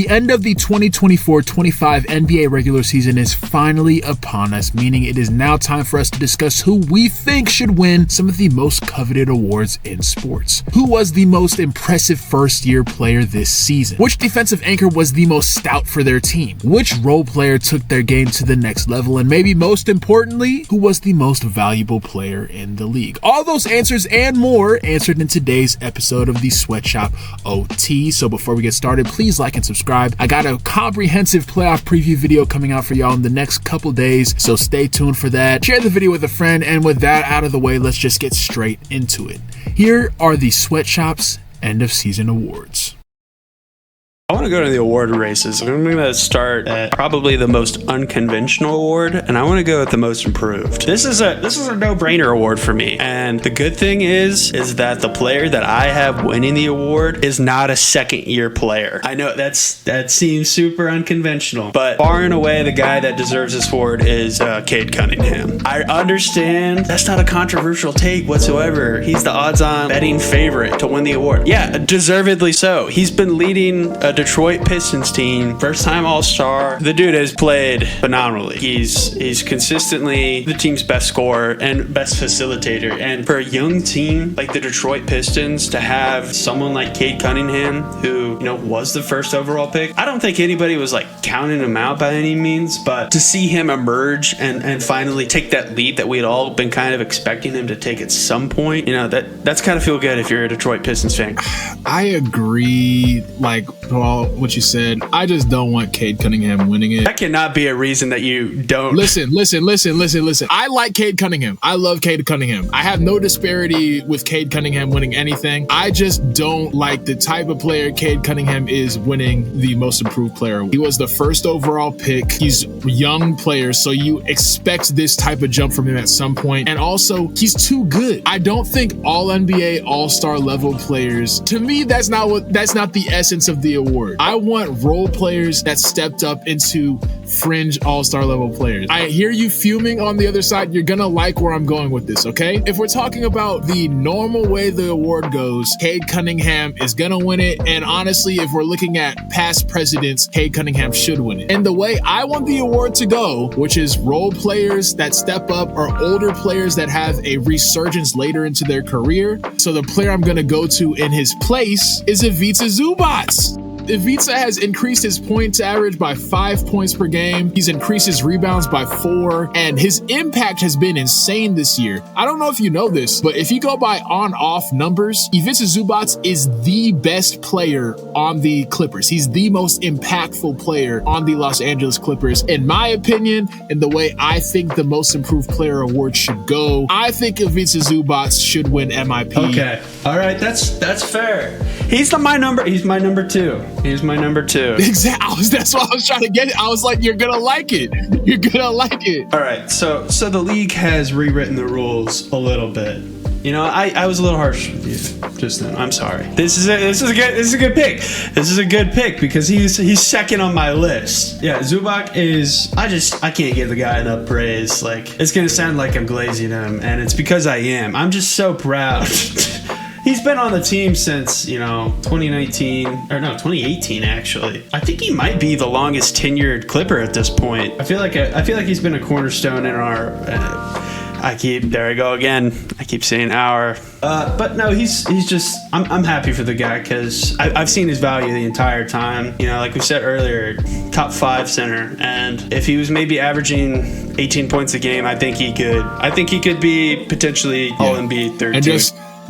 The end of the 2024-25 NBA regular season is finally upon us, meaning it is now time for us to discuss who we think should win some of the most coveted awards in sports. Who was the most impressive first-year player this season? Which defensive anchor was the most stout for their team? Which role player took their game to the next level? And maybe most importantly, who was the most valuable player in the league? All those answers and more answered in today's episode of the Sweatshop OT. So before we get started, please like and subscribe. I got a comprehensive playoff preview video coming out for y'all in the next couple days, so stay tuned for that. Share the video with a friend, and with that out of the way, let's just get straight into it. Here are the Sweatshop's end of season awards. I want to go to the award races. I'm going to start at probably the most unconventional award, and I want to go with the most improved. This is a no-brainer award for me. And the good thing is that the player that I have winning the award is not a second-year player. I know that seems super unconventional, but far and away the guy that deserves this award is Cade Cunningham. I understand that's not a controversial take whatsoever. He's the odds-on betting favorite to win the award. Yeah, deservedly so. He's been leading a Detroit Pistons team, first-time All-Star. The dude has played phenomenally. He's consistently the team's best scorer and best facilitator. And for a young team like the Detroit Pistons to have someone like Cade Cunningham, who was the first overall pick, I don't think anybody was counting him out by any means. But to see him emerge and finally take that leap that we had all been kind of expecting him to take at some point, that's kind of feel good if you're a Detroit Pistons fan. I agree. What you said, I just don't want Cade Cunningham winning it. That cannot be a reason that you don't. Listen. I like Cade Cunningham. I love Cade Cunningham. I have no disparity with Cade Cunningham winning anything. I just don't like the type of player Cade Cunningham is winning the most improved player. He was the first overall pick. He's a young player, so you expect this type of jump from him at some point. And also, he's too good. I don't think all NBA All-Star level players, to me, that's not the essence of the award. I want role players that stepped up into fringe all-star level players. I hear you fuming on the other side. You're gonna like where I'm going with this, okay? If we're talking about the normal way the award goes, Cade Cunningham is gonna win it. And honestly, if we're looking at past presidents, Cade Cunningham should win it. And the way I want the award to go, which is role players that step up or older players that have a resurgence later into their career. So the player I'm gonna go to in his place is Ivica Zubac. Ivica has increased his points average by 5 points per game. He's increased his rebounds by 4, and his impact has been insane this year. I don't know if you know this, but if you go by on-off numbers, Ivica Zubac is the best player on the Clippers. He's the most impactful player on the Los Angeles Clippers. In my opinion, and the way I think the most improved player award should go, I think Ivica Zubac should win MIP. Okay. All right. That's fair. He's my number 2. He's my number 2. Exactly. That's what I was trying to get. I was like, you're going to like it. You're going to like it. All right. So the league has rewritten the rules a little bit. I was a little harsh with you just then. I'm sorry. This is a good pick. This is a good pick because he's second on my list. Yeah, Zubac is. I can't give the guy enough praise. It's gonna sound like I'm glazing him, and it's because I am. I'm just so proud. He's been on the team since 2018 actually. I think he might be the longest tenured Clipper at this point. I feel like he's been a cornerstone in our. There I go again. I keep saying our. But no, he's just. I'm happy for the guy because I've seen his value the entire time. Like we said earlier, top 5 center, and if he was maybe averaging 18 points a game, I think he could be potentially All NBA 32. And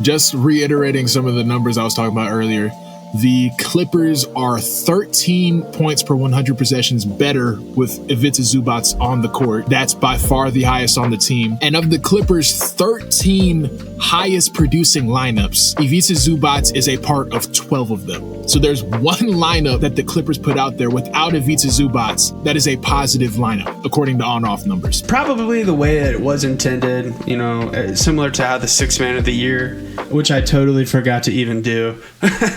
just reiterating some of the numbers I was talking about earlier, the Clippers are 13 points per 100 possessions better with Ivica Zubac on the court. That's by far the highest on the team. And of the Clippers' 13 highest producing lineups, Ivica Zubac is a part of 12 of them. So there's one lineup that the Clippers put out there without Ivica Zubac that is a positive lineup, according to on-off numbers. Probably the way that it was intended, similar to how the 6th man of the year, which I totally forgot to even do.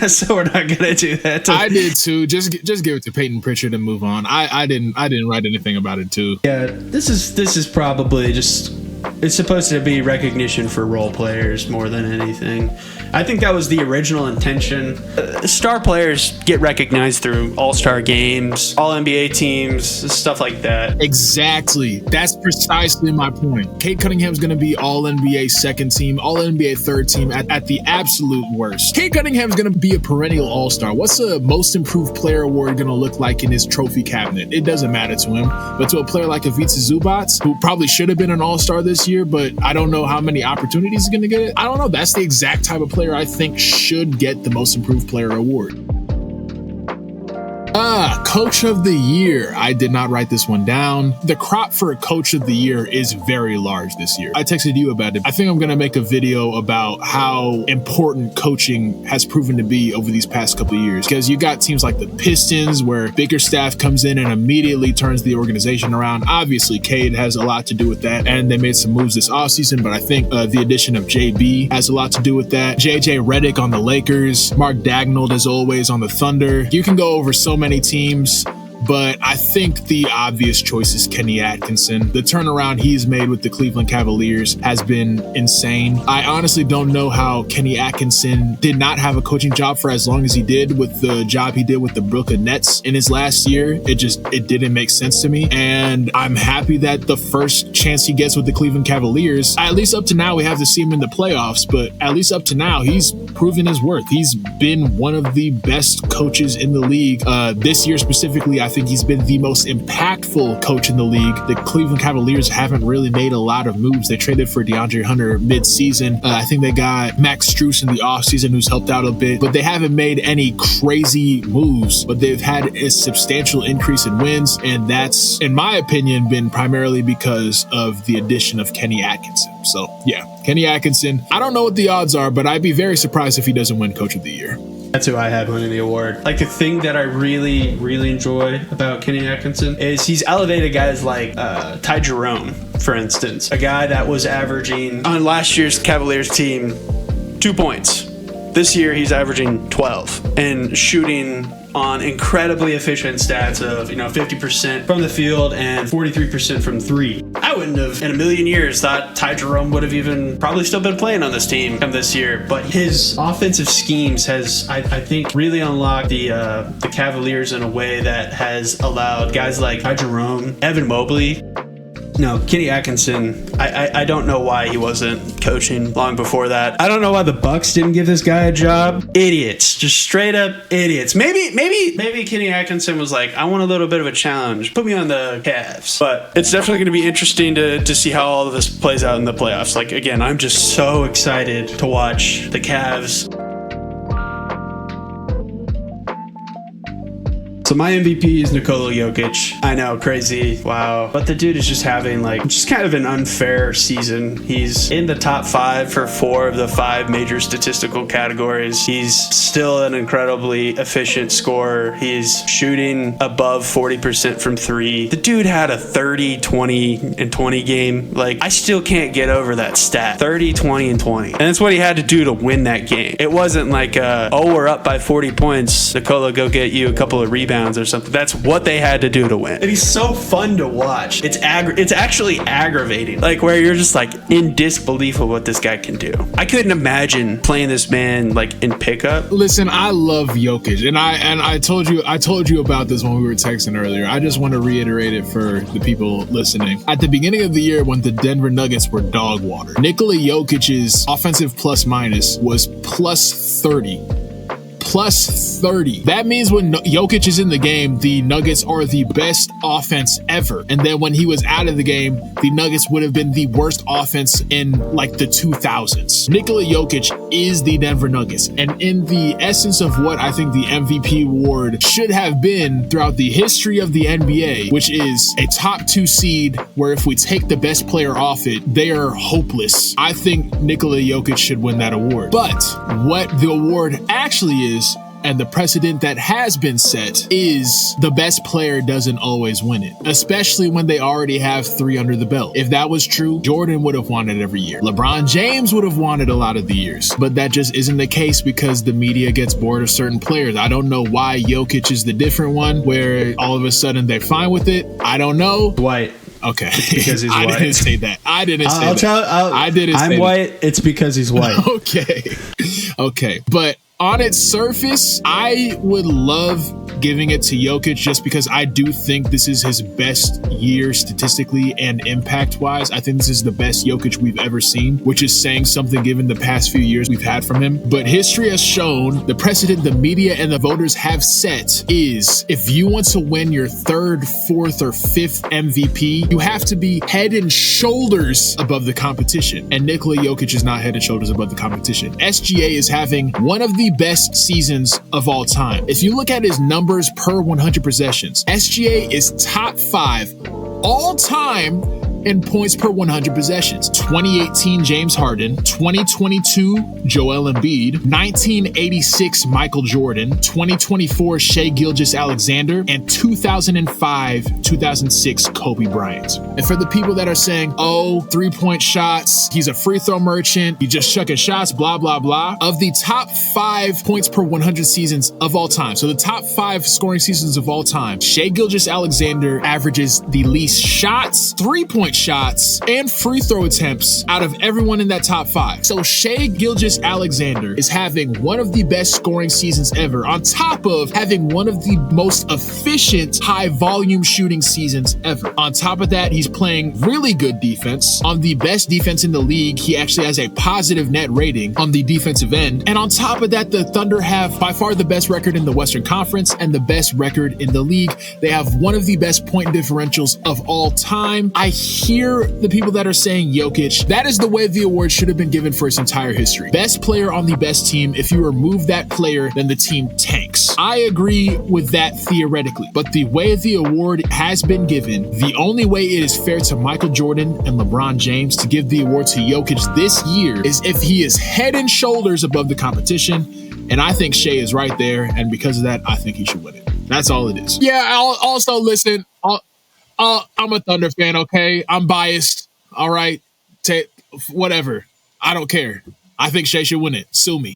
So we're not gonna do that. I did too. Just give it to Peyton Pritchard and move on. I didn't write anything about it too. Yeah, this is probably just. It's supposed to be recognition for role players more than anything. I think that was the original intention. Star players get recognized through all-star games, all-NBA teams, stuff like that. Exactly. That's precisely my point. Cade Cunningham's going to be all-NBA second team, all-NBA third team at the absolute worst. Cade Cunningham's going to be a perennial all-star. What's a most improved player award going to look like in his trophy cabinet? It doesn't matter to him. But to a player like Ivica Zubac, who probably should have been an all-star this year, but I don't know how many opportunities he's going to get. I don't know. That's the exact type of player I think should get the most improved player award. Coach of the year. I did not write this one down. The crop for a coach of the year is very large this year. I texted you about it. I think I'm going to make a video about how important coaching has proven to be over these past couple of years. Because you got teams like the Pistons where Bickerstaff comes in and immediately turns the organization around. Obviously, Cade has a lot to do with that. And they made some moves this offseason, but I think the addition of JB has a lot to do with that. JJ Redick on the Lakers. Mark Daigneault, as always, on the Thunder. You can go over so many teams, but I think the obvious choice is Kenny Atkinson. The turnaround he's made with the Cleveland Cavaliers has been insane. I honestly don't know how Kenny Atkinson did not have a coaching job for as long as he did with the job he did with the Brooklyn Nets in his last year. It didn't make sense to me. And I'm happy that the first chance he gets with the Cleveland Cavaliers, at least up to now, we have to see him in the playoffs, but at least up to now, he's proven his worth. He's been one of the best coaches in the league. This year specifically, I think he's been the most impactful coach in the league. The Cleveland Cavaliers haven't really made a lot of moves. They traded for DeAndre Hunter mid-season. I think they got Max Strus in the offseason, who's helped out a bit, but they haven't made any crazy moves, but they've had a substantial increase in wins, and that's, in my opinion, been primarily because of the addition of Kenny Atkinson. So, yeah, Kenny Atkinson. I don't know what the odds are, but I'd be very surprised if he doesn't win Coach of the Year. That's who I had winning the award. Like, the thing that I really, really enjoy about Kenny Atkinson is he's elevated guys like Ty Jerome, for instance. A guy that was averaging, on last year's Cavaliers team, 2 points. This year, he's averaging 12 and shooting on incredibly efficient stats of 50% from the field and 43% from three. I wouldn't have in a million years thought Ty Jerome would have even probably still been playing on this team come this year, but his offensive schemes has I think really unlocked the Cavaliers in a way that has allowed guys like Ty Jerome, Evan Mobley. No, Kenny Atkinson, I don't know why he wasn't coaching long before that. I don't know why the Bucks didn't give this guy a job. Idiots. Just straight up idiots. Maybe Kenny Atkinson was like, I want a little bit of a challenge. Put me on the Cavs. But it's definitely going to be interesting to see how all of this plays out in the playoffs. Like, again, I'm just so excited to watch the Cavs. So my MVP is Nikola Jokic. I know, crazy, wow. But the dude is just having just kind of an unfair season. He's in the top 5 for 4 of the 5 major statistical categories. He's still an incredibly efficient scorer. He's shooting above 40% from 3. The dude had a 30, 20, and 20 game. I still can't get over that stat. 30, 20, and 20. And that's what he had to do to win that game. It wasn't like, we're up by 40 points. Nikola, go get you a couple of rebounds or something. That's what they had to do to win. And he's so fun to watch. It's actually aggravating. Where you're just in disbelief of what this guy can do. I couldn't imagine playing this man in pickup. Listen, I love Jokic, and I told you about this when we were texting earlier. I just want to reiterate it for the people listening. At the beginning of the year, when the Denver Nuggets were dog water, Nikola Jokic's offensive plus minus was plus 30. Plus 30. That means when Jokic is in the game, the Nuggets are the best offense ever. And then when he was out of the game, the Nuggets would have been the worst offense in the 2000s. Nikola Jokic is the Denver Nuggets. And in the essence of what I think the MVP award should have been throughout the history of the NBA, which is a top 2 seed where if we take the best player off it, they are hopeless. I think Nikola Jokic should win that award. But what the award actually is, and the precedent that has been set, is the best player doesn't always win it, especially when they already have 3 under the belt. If that was true, Jordan would have won it every year. LeBron James would have won it a lot of the years, but that just isn't the case because the media gets bored of certain players. I don't know why Jokic is the different one where all of a sudden they're fine with it. I don't know. Dwight. Okay. Because he's white. I didn't say that. I didn't say that. I'm white. It's because he's white. Okay. But on its surface, I would love giving it to Jokic just because I do think this is his best year statistically and impact-wise. I think this is the best Jokic we've ever seen, which is saying something given the past few years we've had from him. But history has shown, the precedent the media and the voters have set is if you want to win your third, fourth, or fifth MVP, you have to be head and shoulders above the competition. And Nikola Jokic is not head and shoulders above the competition. SGA is having one of the best seasons of all time. If you look at his numbers per 100 possessions, SGA is top 5 all time in points per 100 possessions. 2018 James Harden, 2022 Joel Embiid, 1986 Michael Jordan, 2024 Shai Gilgeous-Alexander, and 2005-2006 Kobe Bryant. And for the people that are saying, oh, 3-point shots, he's a free throw merchant, he just chucking shots, blah, blah, blah. Of the top 5 points per 100 seasons of all time, so the top 5 scoring seasons of all time, Shai Gilgeous-Alexander averages the least shots, 3-point shots, and free throw attempts out of everyone in that top 5. So Shai Gilgeous-Alexander is having one of the best scoring seasons ever, on top of having one of the most efficient high volume shooting seasons ever. On top of that, he's playing really good defense. On the best defense in the league, he actually has a positive net rating on the defensive end. And on top of that, the Thunder have by far the best record in the Western Conference and the best record in the league. They have one of the best point differentials of all time. I hear the people that are saying Jokic, that is the way the award should have been given for its entire history. Best player on the best team. If you remove that player, then the team tanks. I agree with that theoretically, but the way the award has been given, the only way it is fair to Michael Jordan and LeBron James to give the award to Jokic this year is if he is head and shoulders above the competition. And I think Shai is right there. And because of that, I think he should win it. That's all it is. Yeah, I'll also listen. I'm a Thunder fan, okay? I'm biased, all right? Whatever. I don't care. I think Shai should win it. Sue me.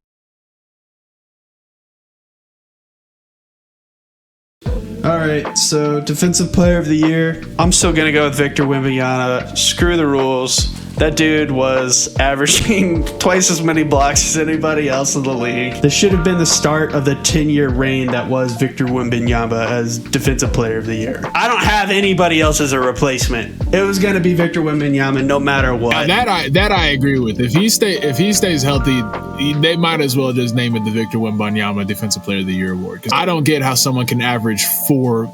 All right, so Defensive Player of the Year. I'm still going to go with Victor Wembanyama. Screw the rules. That dude was averaging twice as many blocks as anybody else in the league. This should have been the start of the 10-year reign that was Victor Wembanyama as Defensive Player of the Year. I don't have anybody else as a replacement. It was going to be Victor Wembanyama no matter what. That I agree with. If he stays healthy, they might as well just name it the Victor Wembanyama Defensive Player of the Year award. Because I don't get how someone can average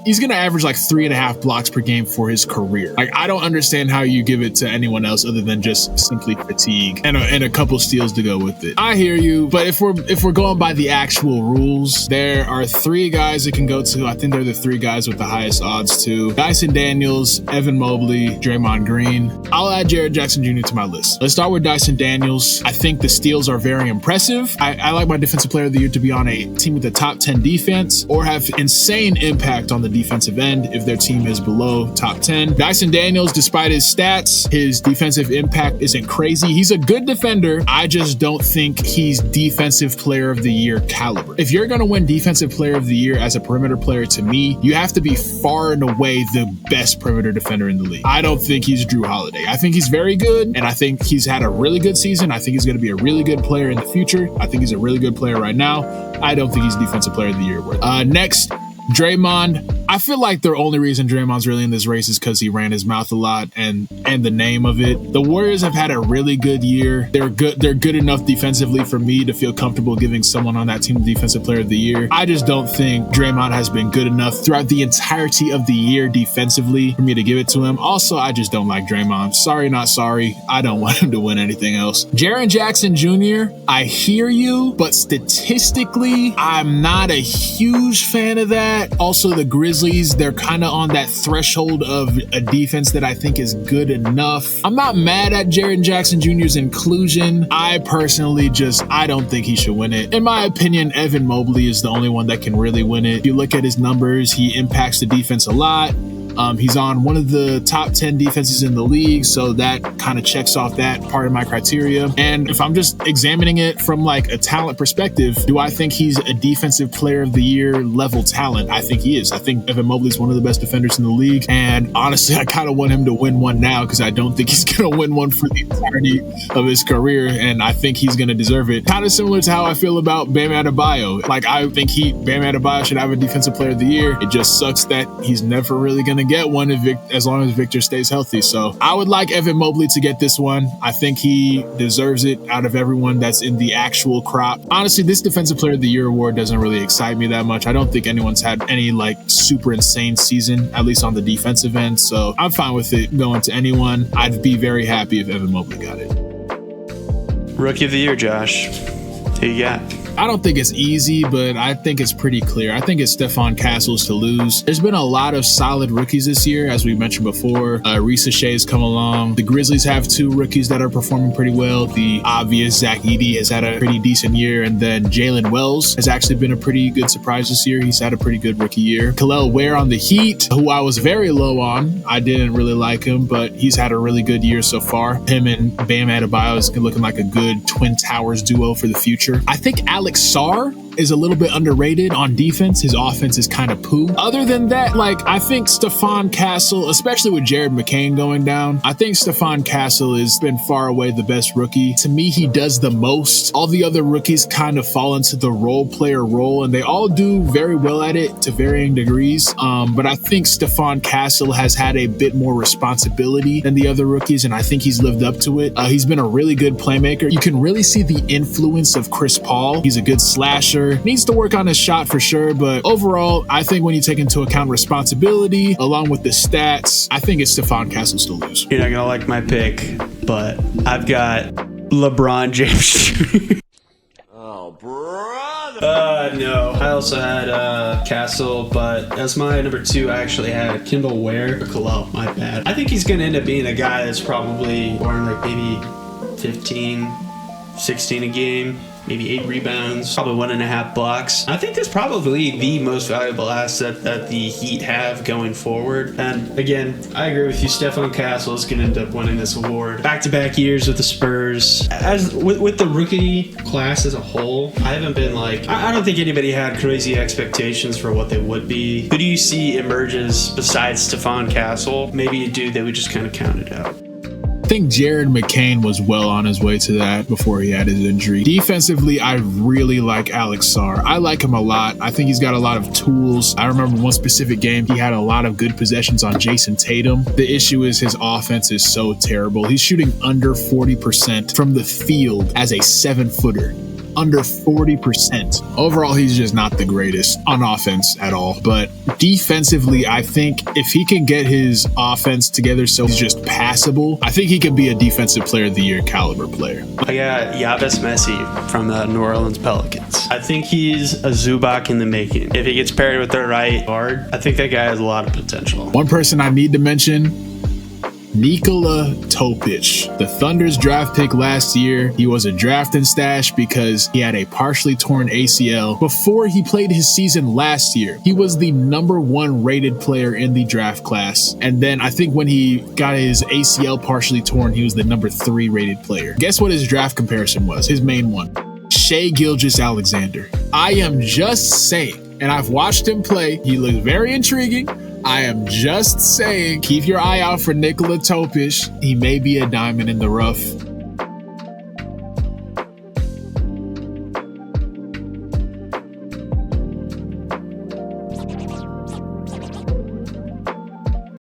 he's going to average like 3.5 blocks per game for his career. Like, I don't understand how you give it to anyone else other than just simply fatigue and a couple steals to go with it. I hear you, but if we're going by the actual rules, there are 3 guys it can go to. I think they're the 3 guys with the highest odds to: Dyson Daniels, Evan Mobley, Draymond Green. I'll add Jared Jackson Jr. to my list. Let's start with Dyson Daniels. I think the steals are very impressive. I like my Defensive Player of the Year to be on a team with a top 10 defense or have insane impact on the defensive end if their team is below top 10. Dyson Daniels, despite his stats, his defensive impact isn't crazy. He's a good defender. I just don't think he's Defensive Player of the Year caliber. If you're going to win Defensive Player of the Year as a perimeter player, to me, you have to be far and away the best perimeter defender in the league. I don't think he's Drew Holiday. I think he's very good, and I think he's had a really good season. I think he's going to be a really good player in the future. I think he's a really good player right now. I don't think he's Defensive Player of the Year worth. Next, Draymond. I feel like the only reason Draymond's really in this race is because he ran his mouth a lot and the name of it. The Warriors have had a really good year. They're good enough defensively for me to feel comfortable giving someone on that team Defensive Player of the Year. I just don't think Draymond has been good enough throughout the entirety of the year defensively for me to give it to him. Also, I just don't like Draymond. Sorry, not sorry. I don't want him to win anything else. Jaren Jackson Jr., I hear you, but statistically, I'm not a huge fan of that. Also, the Grizzlies, they're kind of on that threshold of a defense that I think is good enough. I'm not mad at Jaren Jackson Jr.'s inclusion. I personally I don't think he should win it. In my opinion, Evan Mobley is the only one that can really win it. If you look at his numbers, he impacts the defense a lot. He's on one of the top 10 defenses in the league, so that kind of checks off that part of my criteria. And if I'm just examining it from like a talent perspective, do I think he's a defensive player of the year level talent? I think he is. I think Evan Mobley's one of the best defenders in the league. And honestly, I kind of want him to win one now because I don't think he's going to win one for the entirety of his career. And I think he's going to deserve it. Kind of similar to how I feel about Bam Adebayo. Like, I think Bam Adebayo should have a defensive player of the year. It just sucks that he's never really going to get one as long as Victor stays healthy. So I would like Evan Mobley to get this one. I think he deserves it out of everyone that's in the actual crop. Honestly, this defensive player of the year award doesn't really excite me that much. I don't think anyone's had any like super insane season, at least on the defensive end. So I'm fine with it going to anyone. I'd be very happy if Evan Mobley got it. Rookie of the year, Josh. Who you got? I don't think it's easy, but I think it's pretty clear. I think it's Stephon Castles to lose. There's been a lot of solid rookies this year, as we mentioned before. Reese Shea's come along. The Grizzlies have two rookies that are performing pretty well. The obvious Zach Edey has had a pretty decent year, and then Jalen Wells has actually been a pretty good surprise this year. He's had a pretty good rookie year. Kel'el Ware on the Heat, who I was very low on. I didn't really like him, but he's had a really good year so far. Him and Bam Adebayo is looking like a good Twin Towers duo for the future. I think Alex Sarr is a little bit underrated on defense. His offense is kind of poo. Other than that, like, I think Stephon Castle, especially with Jared McCain going down, I think Stephon Castle has been far away the best rookie. To me, he does the most. All the other rookies kind of fall into the role player role, and they all do very well at it to varying degrees. But I think Stephon Castle has had a bit more responsibility than the other rookies, and I think he's lived up to it. He's been a really good playmaker. You can really see the influence of Chris Paul. He's a good slasher. Needs to work on his shot for sure, but overall, I think when you take into account responsibility along with the stats, I think it's Stephon Castles to lose. You're not gonna like my pick, but I've got LeBron James. Oh, brother! No. I also had Castle, but as my number 2, I actually had Kendall Ware. Kel'el, my bad. I think he's gonna end up being a guy that's probably born like maybe 15, 16 a game. Maybe 8 rebounds, probably 1.5 blocks. I think that's probably the most valuable asset that the Heat have going forward. And again, I agree with you. Stephon Castle is going to end up winning this award. Back-to-back years with the Spurs. As with the rookie class as a whole, I haven't been like, I don't think anybody had crazy expectations for what they would be. Who do you see emerges besides Stephon Castle? Maybe a dude that we just kind of counted out. I think Jared McCain was well on his way to that before he had his injury. Defensively, I really like Alex Sarr. I like him a lot. I think he's got a lot of tools. I remember one specific game, he had a lot of good possessions on Jason Tatum. The issue is his offense is so terrible. He's shooting under 40% from the field as a 7-footer. Under 40%. Overall, he's just not the greatest on offense at all. But defensively, I think if he can get his offense together so he's just passable, I think he could be a defensive player of the year caliber player. I got Yves Messi from the New Orleans Pelicans. I think he's a Zubac in the making. If he gets paired with the right guard, I think that guy has a lot of potential. One person I need to mention, Nikola Topic, the Thunder's draft pick last year. He was a draft and stash because he had a partially torn ACL before he played his season last year. He was the number 1 rated player in the draft class. And then I think when he got his ACL partially torn, he was the number 3 rated player. Guess what his draft comparison was? His main one. Shai Gilgeous-Alexander. I am just saying, and I've watched him play. He looks very intriguing. I am just saying, keep your eye out for Nikola Topic. He may be a diamond in the rough.